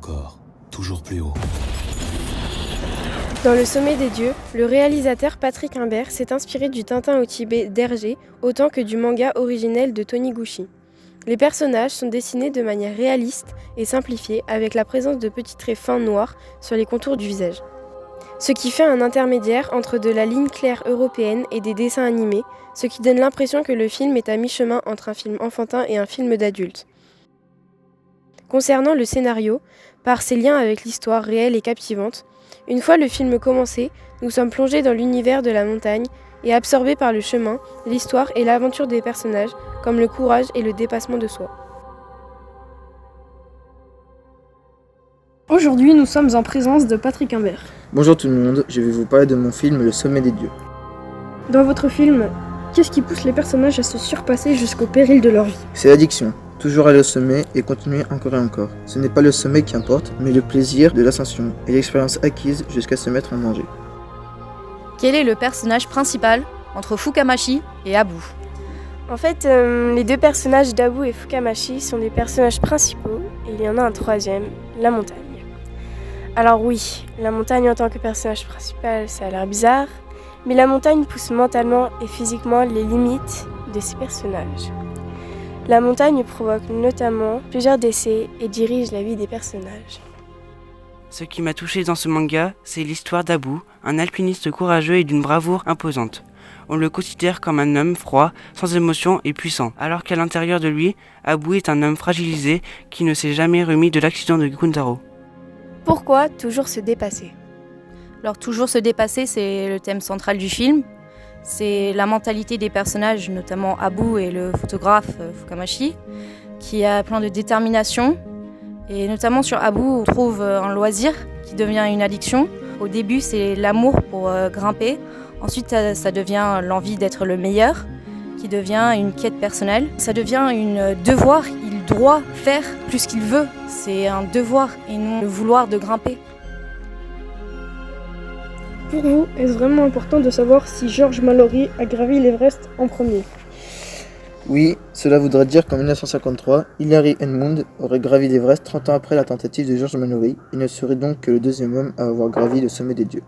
encore, toujours plus haut. Dans Le Sommet des Dieux, le réalisateur Patrick Imbert s'est inspiré du Tintin au Tibet d'Hergé autant que du manga originel de Taniguchi. Les personnages sont dessinés de manière réaliste et simplifiée avec la présence de petits traits fins noirs sur les contours du visage. Ce qui fait un intermédiaire entre de la ligne claire européenne et des dessins animés, ce qui donne l'impression que le film est à mi-chemin entre un film enfantin et un film d'adulte. Concernant le scénario, par ses liens avec l'histoire réelle et captivante, une fois le film commencé, nous sommes plongés dans l'univers de la montagne et absorbés par le chemin, l'histoire et l'aventure des personnages, comme le courage et le dépassement de soi. Aujourd'hui, nous sommes en présence de Patrick Imbert. Bonjour tout le monde, je vais vous parler de mon film Le Sommet des Dieux. Dans votre film, qu'est-ce qui pousse les personnages à se surpasser jusqu'au péril de leur vie ? C'est l'addiction, toujours aller au sommet et continuer encore et encore. Ce n'est pas le sommet qui importe, mais le plaisir de l'ascension et l'expérience acquise jusqu'à se mettre en danger. Quel est le personnage principal entre Fukamashi et Abu ? En fait, les deux personnages d'Abu et Fukamashi sont des personnages principaux et il y en a un troisième, la montagne. Alors oui, la montagne en tant que personnage principal, ça a l'air bizarre, mais la montagne pousse mentalement et physiquement les limites de ces personnages. La montagne provoque notamment plusieurs décès et dirige la vie des personnages. Ce qui m'a touché dans ce manga, c'est l'histoire d'Abu, un alpiniste courageux et d'une bravoure imposante. On le considère comme un homme froid, sans émotion et puissant, alors qu'à l'intérieur de lui, Abu est un homme fragilisé qui ne s'est jamais remis de l'accident de Guntaro. Pourquoi toujours se dépasser ? Alors toujours se dépasser, c'est le thème central du film. C'est la mentalité des personnages, notamment Abu et le photographe Fukamashi, qui a plein de détermination. Et notamment sur Abu, on trouve un loisir qui devient une addiction. Au début, c'est l'amour pour grimper. Ensuite, ça devient l'envie d'être le meilleur, qui devient une quête personnelle. Ça devient un devoir. Il doit faire plus qu'il veut. C'est un devoir et non le vouloir de grimper. Pour vous, est-ce vraiment important de savoir si George Mallory a gravi l'Everest en premier ? Oui, cela voudrait dire qu'en 1953, Hillary Edmund aurait gravi l'Everest 30 ans après la tentative de George Mallory. Il ne serait donc que le deuxième homme à avoir gravi le sommet des dieux.